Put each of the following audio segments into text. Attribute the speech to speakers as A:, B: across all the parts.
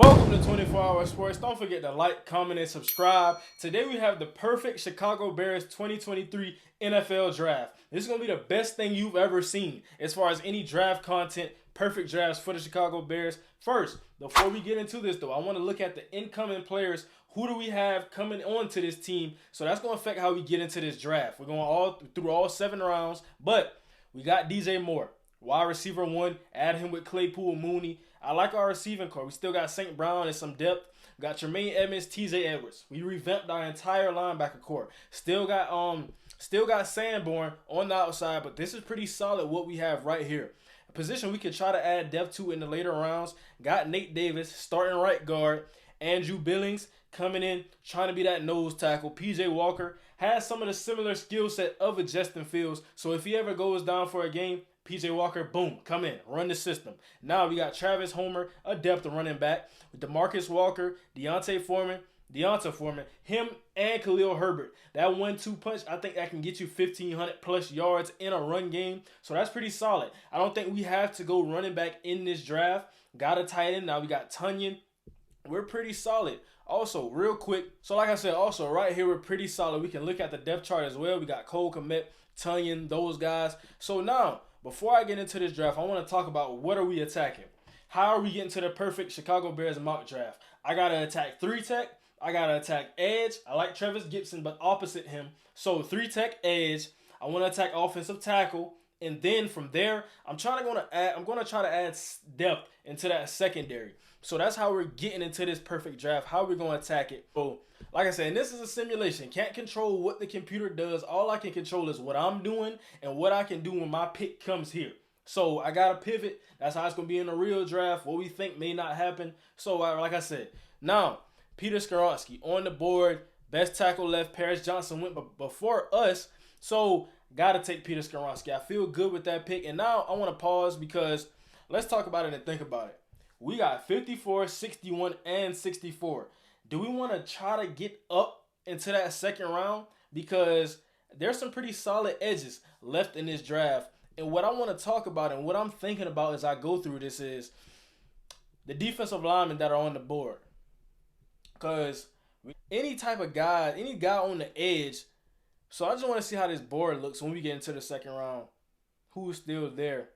A: Welcome to 24 Hour Sports. Don't forget to like, comment, and subscribe. Today we have the perfect Chicago Bears 2023 NFL Draft. This is going to be the best thing you've ever seen as far as any draft content, perfect drafts for the Chicago Bears. First, before we get into this though, I want to look at the incoming players. Who do we have coming on to this team? So that's going to affect how we get into this draft. We're going all through all 7 rounds, but we got DJ Moore, wide receiver 1, add him with Claypool, Mooney. I like our receiving core. We still got St. Brown and some depth. We got Tremaine Edmonds, TJ Edwards. We revamped our entire linebacker core. Still got Sanborn on the outside, but this is pretty solid what we have right here. A position we could try to add depth to in the later rounds. Got Nate Davis starting right guard. Andrew Billings coming in, trying to be that nose tackle. PJ Walker has some of the similar skill set of a Justin Fields. So if he ever goes down for a game, PJ Walker, boom, come in, run the system. Now we got Travis Homer, a depth running back, with DeMarcus Walker, Deonta Foreman, him and Khalil Herbert. That 1-2 punch, I think that can get you 1,500 plus yards in a run game. So that's pretty solid. I don't think we have to go running back in this draft. Got a tight end. Now we got Tunyon. We're pretty solid. Also, real quick, so like I said, also right here, we're pretty solid. We can look at the depth chart as well. We got Cole Kmet, Tunyon, those guys. So now, before I get into this draft, I want to talk about what are we attacking. How are we getting to the perfect Chicago Bears mock draft? I got to attack 3-tech. I got to attack edge. I like Travis Gibson, but opposite him. So 3-tech edge. I want to attack offensive tackle. And then from there, I'm going to try to add depth into that secondary. So that's how we're getting into this perfect draft. How we're going to attack it. So like I said, and this is a simulation. Can't control what the computer does. All I can control is what I'm doing and what I can do when my pick comes here. So I got to pivot. That's how it's going to be in the real draft. What we think may not happen. So like I said, now Peter Skoronski on the board. Best tackle left. Paris Johnson went before us. So got to take Peter Skoronski. I feel good with that pick. And now I want to pause because let's talk about it and think about it. We got 54, 61, and 64. Do we want to try to get up into that second round? Because there's some pretty solid edges left in this draft. And what I want to talk about and what I'm thinking about as I go through this is the defensive linemen that are on the board. Because any type of guy, any guy on the edge. So I just want to see how this board looks when we get into the second round. Who's still there?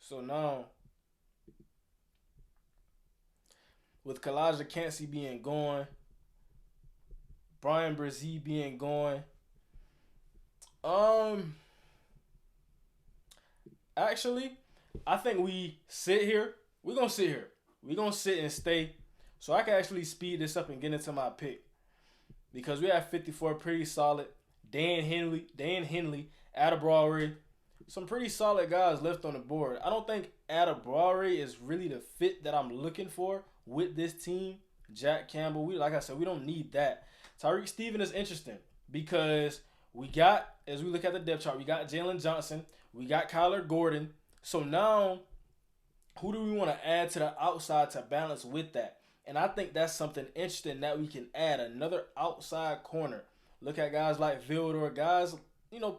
A: So now, with Kalijah Cansey being gone, Brian Brzee being gone, actually, I think we sit here. We're going to sit here. We're going to sit and stay so I can actually speed this up and get into my pick. Because we have 54 pretty solid. Dan Henley, Adebawore, some pretty solid guys left on the board. I don't think Adebawore is really the fit that I'm looking for with this team. Jack Campbell, like I said, we don't need that. Tyreek Stephen is interesting because we got, as we look at the depth chart, we got Jalen Johnson, we got Kyler Gordon. So now, who do we want to add to the outside to balance with that? And I think that's something interesting that we can add, another outside corner. Look at guys like Vildor, guys,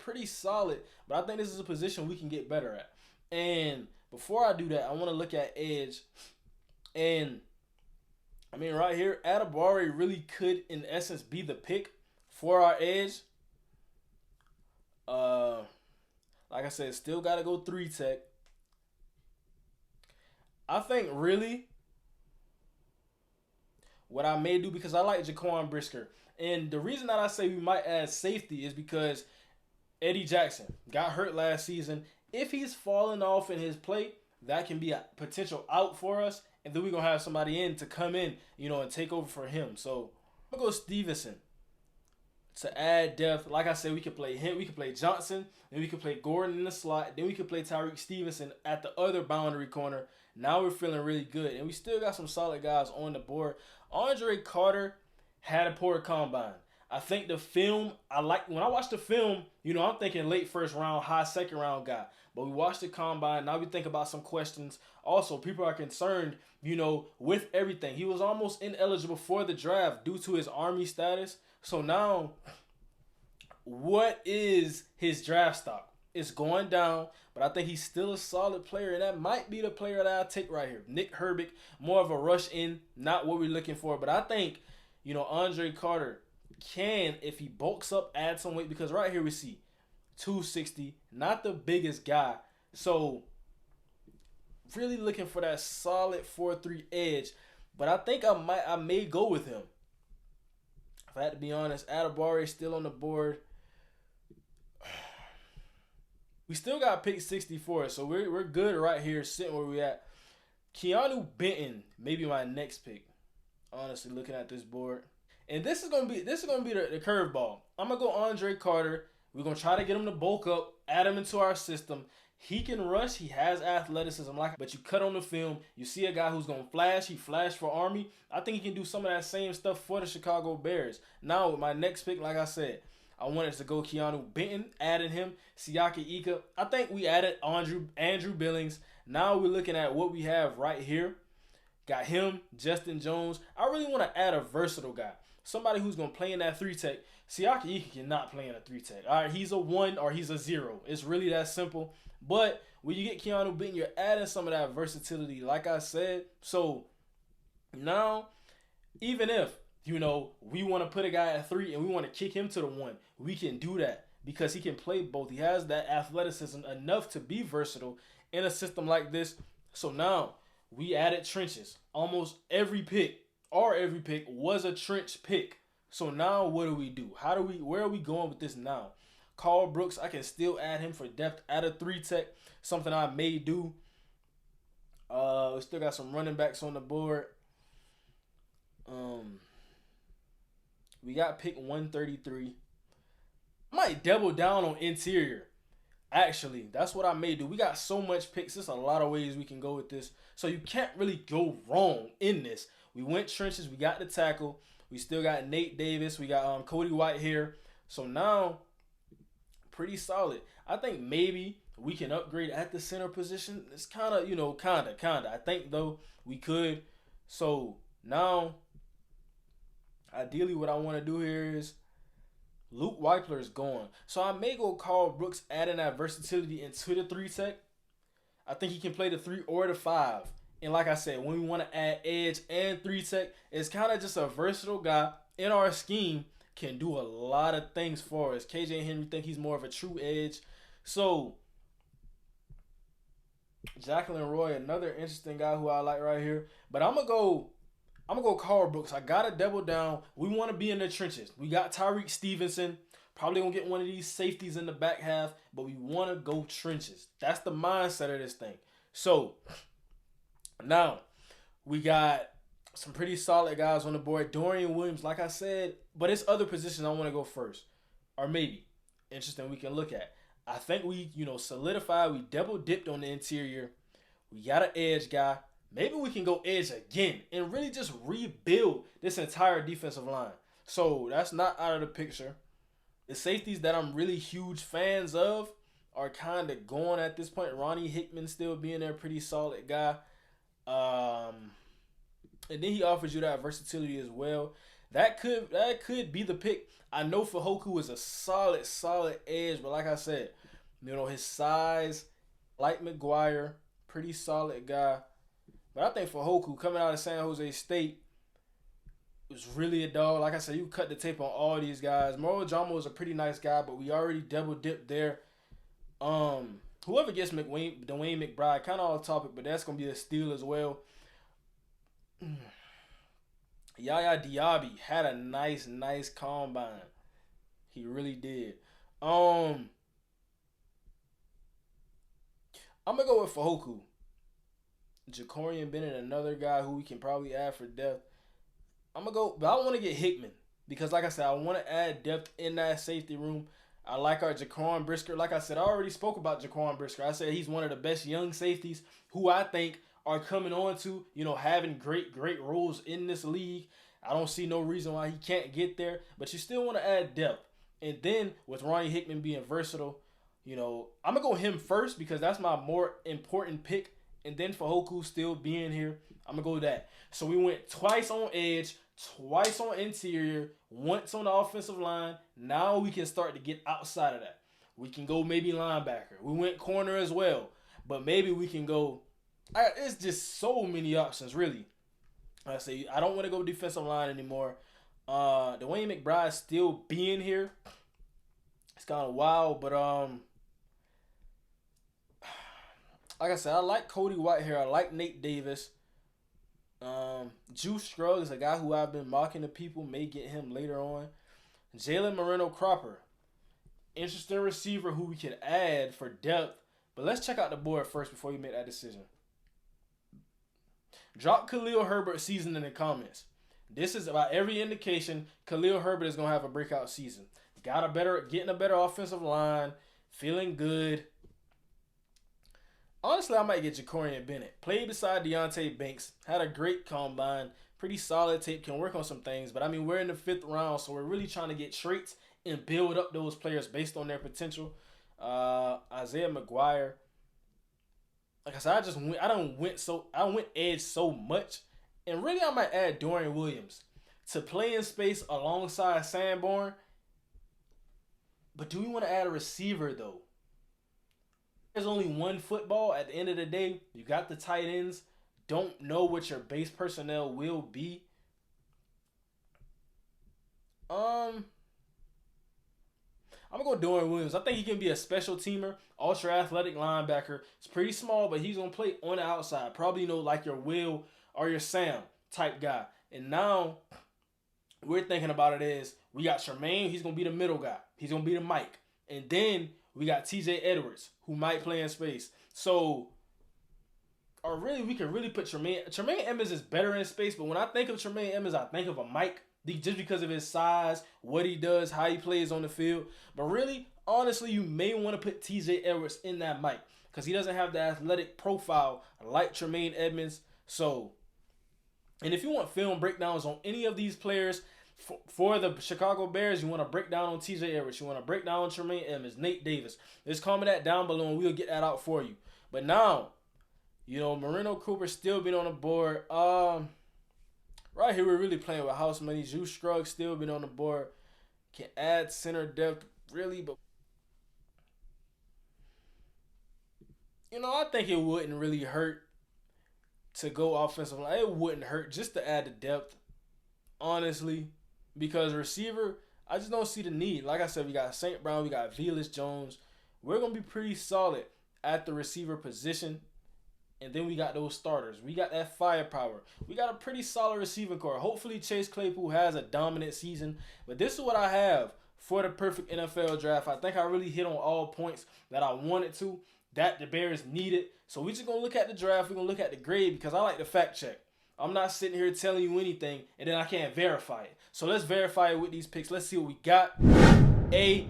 A: pretty solid. But I think this is a position we can get better at. And before I do that, I want to look at edge. And, right here, Adebawore really could, in essence, be the pick for our edge. Like I said, still got to go 3-tech. I think, really, what I may do, because I like Jaquan Brisker. And the reason that I say we might add safety is because Eddie Jackson got hurt last season. If he's falling off in his play, that can be a potential out for us. And then we're going to have somebody in to come in, and take over for him. So I'm going to go Stevenson to add depth. Like I said, we could play him. We could play Johnson. Then we could play Gordon in the slot. Then we could play Tyreek Stevenson at the other boundary corner. Now we're feeling really good. And we still got some solid guys on the board. Andre Carter had a poor combine. I think the film, when I watch the film, I'm thinking late first round, high second round guy. But we watched the combine. Now we think about some questions. Also, people are concerned, with everything. He was almost ineligible for the draft due to his Army status. So now, what is his draft stock? It's going down, but I think he's still a solid player, and that might be the player that I take right here. Nick Herbig, more of a rush in, not what we're looking for. But I think, Andre Carter can, if he bulks up, add some weight, because right here we see 260, not the biggest guy. So really looking for that solid 4-3 edge. But I think I may go with him. If I had to be honest, Adibari is still on the board. We still got pick 64, so we're good right here, sitting where we at. Keanu Benton, maybe my next pick. Honestly, looking at this board, and this is gonna be the curveball. I'm gonna go Andre Carter. We're gonna try to get him to bulk up, add him into our system. He can rush. He has athleticism, but you cut on the film, you see a guy who's gonna flash. He flashed for Army. I think he can do some of that same stuff for the Chicago Bears. Now with my next pick, like I said, I wanted to go Keanu Benton, added him, Siaki Ika. I think we added Andrew Billings. Now we're looking at what we have right here. Got him, Justin Jones. I really want to add a versatile guy. Somebody who's going to play in that 3-tech. Siaki Ika cannot play in a 3-tech. All right, he's a 1 or he's a 0. It's really that simple. But when you get Keanu Benton, you're adding some of that versatility, like I said. So now, even if we want to put a guy at 3 and we want to kick him to the 1, we can do that because he can play both. He has that athleticism enough to be versatile in a system like this. So now we added trenches. Almost every pick was a trench pick. So now what do we do? Where are we going with this now? Carl Brooks, I can still add him for depth at a 3-tech, something I may do. We still got some running backs on the board. We got pick 133. I might double down on interior. Actually, that's what I may do. We got so much picks. There's a lot of ways we can go with this. So you can't really go wrong in this. We went trenches. We got the tackle. We still got Nate Davis. We got Cody White here. So now, pretty solid. I think maybe we can upgrade at the center position. It's kind of. I think, though, we could. So now, ideally, what I want to do here is Luke Weipler is gone. So I may go Carl Brooks, adding that versatility into the 3-tech. I think he can play the 3 or the 5. And like I said, when we want to add edge and 3-tech, it's kind of just a versatile guy in our scheme, can do a lot of things for us. KJ Henry think he's more of a true edge. So Jacqueline Roy, another interesting guy who I like right here. But I'm gonna go Carl Brooks. I gotta double down. We want to be in the trenches. We got Tyreek Stevenson. Probably gonna get one of these safeties in the back half, but we want to go trenches. That's the mindset of this thing. So now we got some pretty solid guys on the board. Dorian Williams, like I said, but it's other positions I want to go first, or maybe interesting we can look at. I think we solidified. We double dipped on the interior. We got an edge guy. Maybe we can go edge again and really just rebuild this entire defensive line. So that's not out of the picture. The safeties that I'm really huge fans of are kind of gone at this point. Ronnie Hickman still being there, pretty solid guy. And then he offers you that versatility as well. That could be the pick. I know Fahoku is a solid edge, but like I said, his size, like McGuire, pretty solid guy. But I think Fahoku, coming out of San Jose State, was really a dog. Like I said, you cut the tape on all these guys. Moro Jamo is a pretty nice guy, but we already double dipped there. Whoever gets Dwayne McBride, kind of off topic, but that's going to be a steal as well. Yaya Diaby had a nice combine. He really did. I'm going to go with Fahoku. Jacorian Bennett, another guy who we can probably add for depth. I'm going to go, but I want to get Hickman because, like I said, I want to add depth in that safety room. I like our Jaquan Brisker. Like I said, I already spoke about Jaquan Brisker. I said he's one of the best young safeties who I think are coming on to, having great roles in this league. I don't see no reason why he can't get there, but you still want to add depth. And then with Ronnie Hickman being versatile, I'm going to go him first because that's my more important pick. And then for Hoku still being here, I'm going to go with that. So we went twice on edge, twice on interior, once on the offensive line. Now we can start to get outside of that. We can go maybe linebacker. We went corner as well. But maybe we can go. It's just so many options, really. I say I don't want to go defensive line anymore. Dwayne McBride still being here. It's kind of wild, but like I said, I like Cody Whitehair. I like Nate Davis. Juice Scruggs, a guy who I've been mocking to people, may get him later on. Jalen Moreno Cropper, interesting receiver who we can add for depth. But let's check out the board first before you make that decision. Drop Khalil Herbert's season in the comments. This is about every indication Khalil Herbert is gonna have a breakout season. Getting a better offensive line, feeling good. Honestly, I might get Jacorian Bennett. Played beside Deontay Banks. Had a great combine. Pretty solid tape. Can work on some things. But, I mean, we're in the 5th round, so we're really trying to get traits and build up those players based on their potential. Isaiah McGuire. Like I said, I went edge so much. And really, I might add Dorian Williams to play in space alongside Sanborn. But do we want to add a receiver, though? There's only one football. At the end of the day, you got the tight ends. Don't know what your base personnel will be. I'm gonna go Dorian Williams. I think he can be a special teamer, ultra athletic linebacker. It's pretty small, but he's gonna play on the outside. Probably like your Will or your Sam type guy. And now we're thinking about it as we got Tremaine. He's gonna be the middle guy. He's gonna be the Mike. And then we got TJ Edwards, who might play in space. So, or really, we can really put Tremaine. Tremaine Edmonds is better in space, but when I think of Tremaine Edmonds, I think of a Mike, just because of his size, what he does, how he plays on the field. But really, honestly, you may want to put TJ Edwards in that Mike because he doesn't have the athletic profile like Tremaine Edmonds. So, and if you want film breakdowns on any of these players, for the Chicago Bears, you want to break down on TJ Edwards. You want to break down on Tremaine Edmonds, Nate Davis. Just comment that down below and we'll get that out for you. But now, Moreno Cooper still been on the board. Right here, we're really playing with house money. Juice Scruggs still been on the board. Can add center depth, really. But, I think it wouldn't really hurt to go offensive line. It wouldn't hurt just to add the depth, honestly. Because receiver, I just don't see the need. Like I said, we got St. Brown, we got Velus Jones. We're going to be pretty solid at the receiver position. And then we got those starters. We got that firepower. We got a pretty solid receiving core. Hopefully Chase Claypool has a dominant season. But this is what I have for the perfect NFL draft. I think I really hit on all points that I wanted to, that the Bears needed. So we're just going to look at the draft. We're going to look at the grade because I like to fact check. I'm not sitting here telling you anything and then I can't verify it. So let's verify it with these picks. Let's see what we got. A,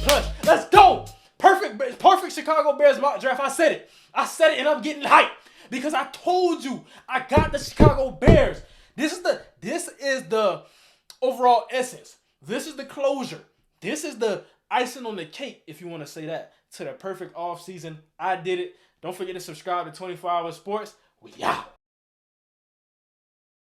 A: plus. Let's go. Perfect Chicago Bears mock draft. I said it and I'm getting hyped because I told you I got the Chicago Bears. This is the overall essence. This is the closure. This is the icing on the cake, if you want to say that, to the perfect offseason. I did it. Don't forget to subscribe to 24 Hour Sports. We out.